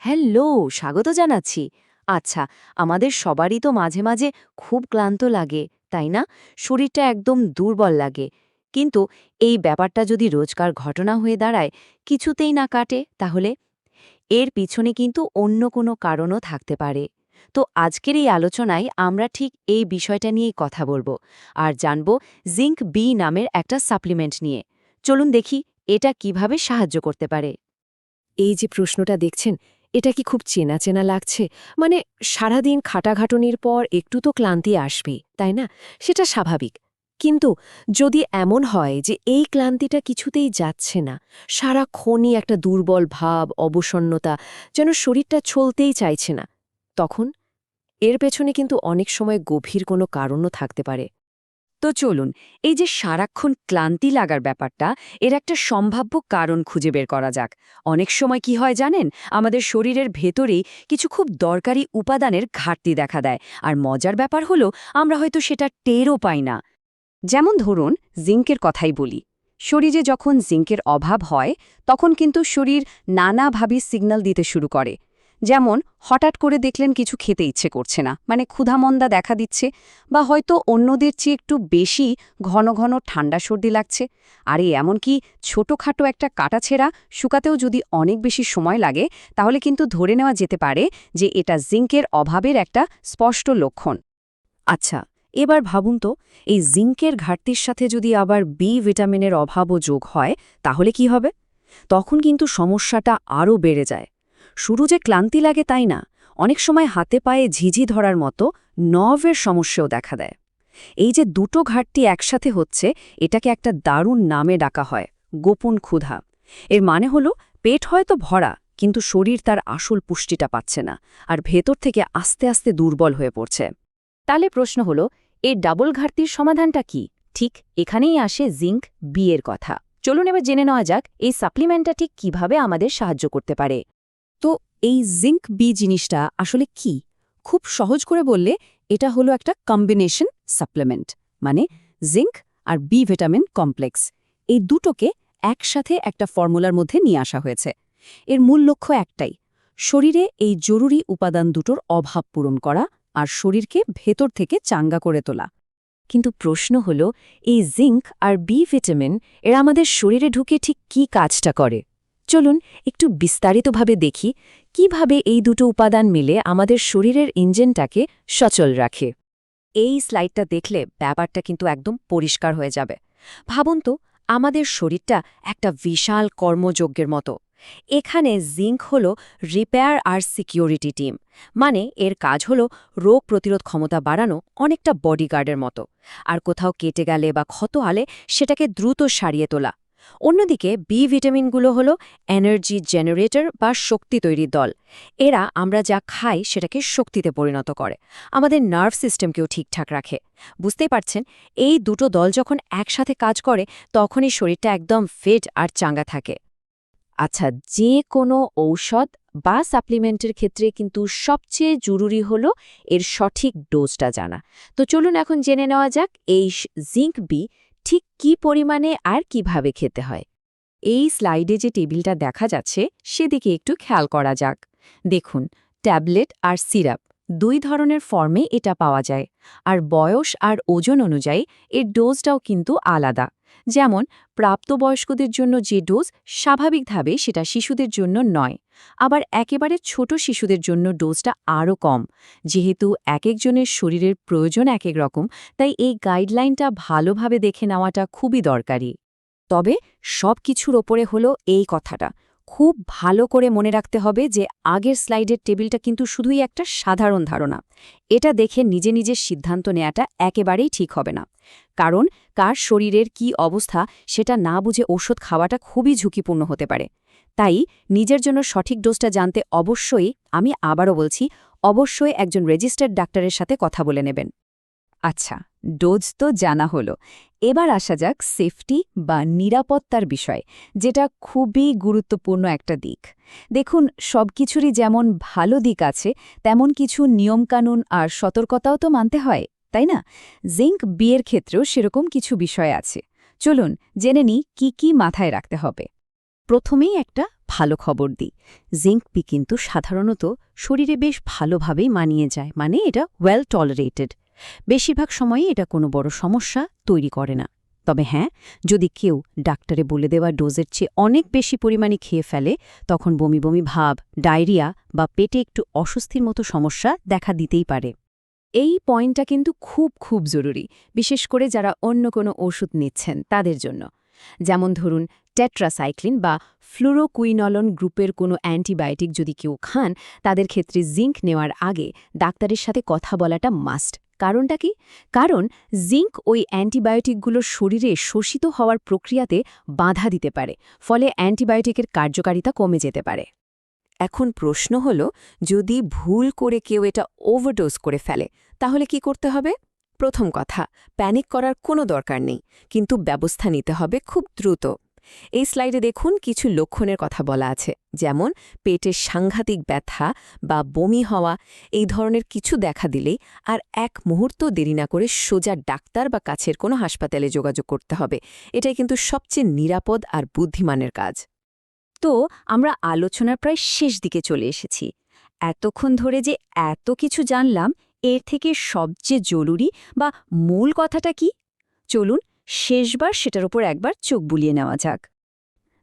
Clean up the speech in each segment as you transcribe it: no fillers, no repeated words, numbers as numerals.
Hello, স্বাগত জানাচ্ছি। আচ্ছা, আমাদের সবারই তো মাঝে মাঝে খুব ক্লান্ত লাগে, তাই না? শরীরটা একদম দুর্বল লাগে। কিন্তু এই ব্যাপারটা যদি রোজকার ঘটনা হয়ে দাঁড়ায়, কিছুতেই না কাটে, তাহলে এর পিছনে কিন্তু অন্য কোনো কারণও থাকতে পারে। তো আজকের এই আলোচনায় আমরা ঠিক এই বিষয়টা নিয়েই কথা বলবো আর জানব জিঙ্ক বি নামের একটা সাপ্লিমেন্ট নিয়ে। চলুন দেখি এটা কিভাবে সাহায্য করতে পারে। এই যে প্রশ্নটা দেখছেন, এটা কি খুব চেনা চেনা লাগছে? মানে সারাদিন খাটাখাটুনির পর একটু তো ক্লান্তি আসবেই, তাই না? সেটা স্বাভাবিক। কিন্তু যদি এমন হয় যে এই ক্লান্তিটা কিছুতেই যাচ্ছে না, সারাক্ষণই একটা দুর্বল ভাব, অবসন্নতা, যেন শরীরটা চলতেই চাইছে না, তখন এর পেছনে কিন্তু অনেক সময় গভীর কোনো কারণও থাকতে পারে। তো চলুন, এই যে সারাক্ষণ ক্লান্তি লাগার ব্যাপারটা, এর একটা সম্ভাব্য কারণ খুঁজে বের করা যাক। অনেক সময় কি হয় জানেন, আমাদের শরীরের ভেতরেই কিছু খুব দরকারি উপাদানের ঘাটতি দেখা দেয়, আর মজার ব্যাপার হলো আমরা হয়তো সেটা টেরও পাই না। যেমন ধরুন, জিঙ্কের কথাই বলি। শরীরে যখন জিঙ্কের অভাব হয়, তখন কিন্তু শরীর নানাভাবে সিগন্যাল দিতে শুরু করে। যেমন হঠাৎ করে দেখলেন কিছু খেতে ইচ্ছে করছে না, মানে ক্ষুধামন্দা দেখা দিচ্ছে, বা হয়তো অন্যদের চেয়ে একটু বেশি ঘন ঘন ঠান্ডা সর্দি লাগছে। আরে এমনকি ছোটখাটো একটা কাটাছেঁড়া শুকাতেও যদি অনেক বেশি সময় লাগে, তাহলে কিন্তু ধরে নেওয়া যেতে পারে যে এটা জিঙ্কের অভাবের একটা স্পষ্ট লক্ষণ। আচ্ছা, এবার ভাবুন তো, এই জিঙ্কের ঘাটতির সাথে যদি আবার বি ভিটামিনের অভাবও যোগ হয়, তাহলে কি হবে? তখন কিন্তু সমস্যাটা আরও বেড়ে যায়। শুরু যে ক্লান্তি লাগে তাই না, অনেক সময় হাতে পায়ে ঝিঝি ধরার মতো নর্ভের সমস্যাও দেখা দেয়। এই যে দুটো ঘাটতি একসাথে হচ্ছে, এটাকে একটা দারুণ নামে ডাকা হয়, গোপন ক্ষুধা। এর মানে হলো পেট হয়তো ভরা, কিন্তু শরীর তার আসল পুষ্টিটা পাচ্ছে না, আর ভেতর থেকে আস্তে আস্তে দুর্বল হয়ে পড়ছে। তাহলে প্রশ্ন হলো, এই ডাবল ঘাটতির সমাধানটা কি? ঠিক এখানেই আসে জিঙ্ক বি এর কথা। চলুন এবার জেনে নেওয়া যাক এই সাপ্লিমেন্টটা ঠিক কিভাবে আমাদের সাহায্য করতে পারে। তো এই জিঙ্ক বি জিনিসটা আসলে কি? খুব সহজ করে বললে এটা হলো একটা কম্বিনেশন সাপ্লিমেন্ট, মানে জিঙ্ক আর বি ভিটামিন কমপ্লেক্স, এই দুটোকে একসাথে একটা ফর্মুলার মধ্যে নিয়ে আসা হয়েছে। এর মূল লক্ষ্য একটাই, শরীরে এই জরুরি উপাদান দুটোর অভাব পূরণ করা আর শরীরকে ভেতর থেকে চাঙ্গা করে তোলা। কিন্তু প্রশ্ন হলো, এই জিঙ্ক আর বি ভিটামিন এরা আমাদের শরীরে ঢুকে ঠিক কী কাজটা করে? চলুন একটু বিস্তারিতভাবে দেখি কিভাবে এই দুটো উপাদান মিলে আমাদের শরীরের ইঞ্জিনটাকে সচল রাখে। এই স্লাইডটা দেখলে ব্যাপারটা কিন্তু একদম পরিষ্কার হয়ে যাবে। ভাবুন তো, আমাদের শরীরটা একটা বিশাল কর্মযজ্ঞের মতো। এখানে জিঙ্ক হলো রিপেয়ার আর সিকিউরিটি টিম, মানে এর কাজ হলো রোগ প্রতিরোধ ক্ষমতা বাড়ানো, অনেকটা বডিগার্ডের মতো। আর কোথাও কেটে গেলে বা ক্ষত হলে সেটাকে দ্রুত সারিয়ে তোলা। অন্যদিকে বি ভিটামিনগুলো হলো এনার্জি জেনারেটর বা শক্তি তৈরির দল। এরা আমরা যা খাই সেটাকে শক্তিতে পরিণত করে, আমাদের নার্ভ সিস্টেমকেও ঠিকঠাক রাখে। বুঝতেই পারছেন, এই দুটো দল যখন একসাথে কাজ করে, তখনই শরীরটা একদম ফিট আর চাঙ্গা থাকে। আচ্ছা, যে কোনো ঔষধ বা সাপ্লিমেন্টের ক্ষেত্রে কিন্তু সবচেয়ে জরুরি হলো এর সঠিক ডোজটা জানা। তো চলুন এখন জেনে নেওয়া যাক এই জিঙ্ক বি ঠিক কী পরিমাণে আর কিভাবে খেতে হয়। এই স্লাইডে যে টেবিলটা দেখা যাচ্ছে সেদিকে একটু খেয়াল করা যাক। দেখুন, ট্যাবলেট আর সিরাপ দুই ধরনের ফর্মে এটা পাওয়া যায়, আর বয়স আর ওজন অনুযায়ী এর ডোজটাও কিন্তু আলাদা। যেমন প্রাপ্তবয়স্কদের জন্য যে ডোজ, স্বাভাবিকভাবে সেটা শিশুদের জন্য নয়। আবার একেবারে ছোট শিশুদের জন্য ডোজটা আরও কম। যেহেতু একেকজনের শরীরের প্রয়োজন একেক রকম, তাই এই গাইডলাইনটা ভালোভাবে দেখে নেওয়াটা খুবই দরকারি। তবে সব কিছুর ওপরে হলো এই কথাটা, খুব ভালো করে মনে রাখতে হবে যে আগের স্লাইডের টেবিলটা কিন্তু শুধুই একটা সাধারণ ধারণা। এটা দেখে নিজে নিজে সিদ্ধান্ত নেওয়াটা একেবারেই ঠিক হবে না। কারণ কার শরীরের কি অবস্থা সেটা না বুঝে ওষুধ খাওয়াটা খুবই ঝুঁকিপূর্ণ হতে পারে। তাই নিজের জন্য সঠিক ডোজটা জানতে অবশ্যই, আমি আবারও বলছি, অবশ্যই একজন রেজিস্টার্ড ডাক্তারের সাথে কথা বলে নেবেন। আচ্ছা, ডোজ তো জানা হলো। এবার আসা যাক সেফটি বা নিরাপত্তার বিষয়, যেটা খুবই গুরুত্বপূর্ণ একটা দিক। দেখুন, সবকিছুরই যেমন ভালো দিক আছে, তেমন কিছু নিয়মকানুন আর সতর্কতাও তো মানতে হয়, তাই না? জিঙ্ক বিয়ের ক্ষেত্রেও সেরকম কিছু বিষয় আছে। চলুন জেনে নিই কি কি মাথায় রাখতে হবে। প্রথমেই একটা ভালো খবর দিই, জিঙ্ক বি কিন্তু সাধারণত শরীরে বেশ ভালোভাবেই মানিয়ে যায়, মানে এটা ওয়েল টলারেটেড। বেশিরভাগ সময়ই এটা কোনো বড় সমস্যা তৈরি করে না। তবে হ্যাঁ, যদি কেউ ডাক্তারে বলে দেওয়া ডোজের চেয়ে অনেক বেশি পরিমাণে খেয়ে ফেলে, তখন বমি বমি ভাব, ডায়রিয়া বা পেটে একটু অস্বস্তির মতো সমস্যা দেখা দিতেই পারে। এই পয়েন্টটা কিন্তু খুব খুব জরুরি, বিশেষ করে যারা অন্য কোনো ওষুধ নিচ্ছেন তাদের জন্য। যেমন ধরুন টেট্রাসাইক্লিন বা ফ্লুরোকুইনলন গ্রুপের কোনো অ্যান্টিবায়োটিক যদি কেউ খান, তাদের ক্ষেত্রে জিঙ্ক নেওয়ার আগে ডাক্তারের সাথে কথা বলাটা মাস্ট। কারণটা কি? কারণ জিঙ্ক ওই অ্যান্টিবায়োটিকগুলোর শরীরে শোষিত হওয়ার প্রক্রিয়াতে বাধা দিতে পারে, ফলে অ্যান্টিবায়োটিকের কার্যকারিতা কমে যেতে পারে। এখন প্রশ্ন হল, যদি ভুল করে কেউ এটা ওভারডোজ করে ফেলে তাহলে কি করতে হবে? প্রথম কথা, প্যানিক করার কোনো দরকার নেই, কিন্তু ব্যবস্থা নিতে হবে খুব দ্রুত। এই স্লাইডে দেখুন কিছু লক্ষণের কথা বলা আছে, যেমন পেটে সাংঘাতিক ব্যথা বা বমি হওয়া। এই ধরনের কিছু দেখা দিলেই আর এক মুহূর্ত দেরি না করে সোজা ডাক্তার বা কাছের কোনো হাসপাতালে যোগাযোগ করতে হবে। এটাই কিন্তু সবচেয়ে নিরাপদ আর বুদ্ধিমানের কাজ। তো আমরা আলোচনার প্রায় শেষ দিকে চলে এসেছি। এতক্ষণ ধরে যে এত কিছু জানলাম, এর থেকে সবচেয়ে জরুরি বা মূল কথাটা কি? চলুন শেষবার সেটার উপর একবার চোখ বুলিয়ে নেওয়া যাক।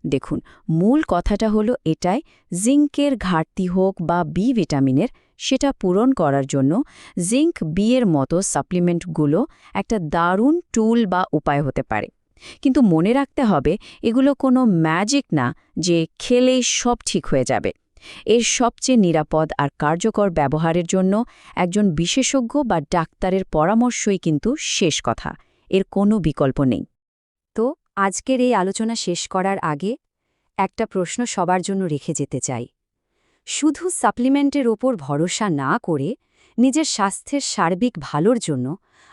দেখুন, মূল কথাটা হলো এটাই, জিঙ্কের ঘাটতি হোক বা বি ভিটামিনের, সেটা পূরণ করার জন্য জিঙ্ক বি এর মতো সাপ্লিমেন্টগুলো একটা দারুণ টুল বা উপায় হতে পারে। কিন্তু মনে রাখতে হবে, এগুলো কোনো ম্যাজিক না যে খেলেই সব ঠিক হয়ে যাবে। এর সবচেয়ে নিরাপদ আর কার্যকর ব্যবহারের জন্য একজন বিশেষজ্ঞ বা ডাক্তারের পরামর্শই কিন্তু শেষ কথা, এর কোনো বিকল্প নেই। তো আজকের এই আলোচনা শেষ করার আগে একটা প্রশ্ন সবার জন্য রেখে যেতে চাই। শুধু সাপ্লিমেন্টের ওপর ভরসা না করে নিজের স্বাস্থ্যের সার্বিক ভালোর জন্য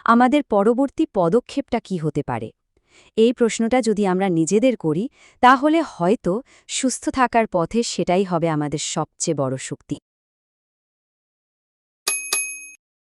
আমাদের পরবর্তী পদক্ষেপটা কি হতে পারে? এই প্রশ্নটা যদি আমরা নিজেদের করি, তাহলে হয়তো সুস্থ থাকার পথে সেটাই হবে আমাদের সবচেয়ে বড় শক্তি।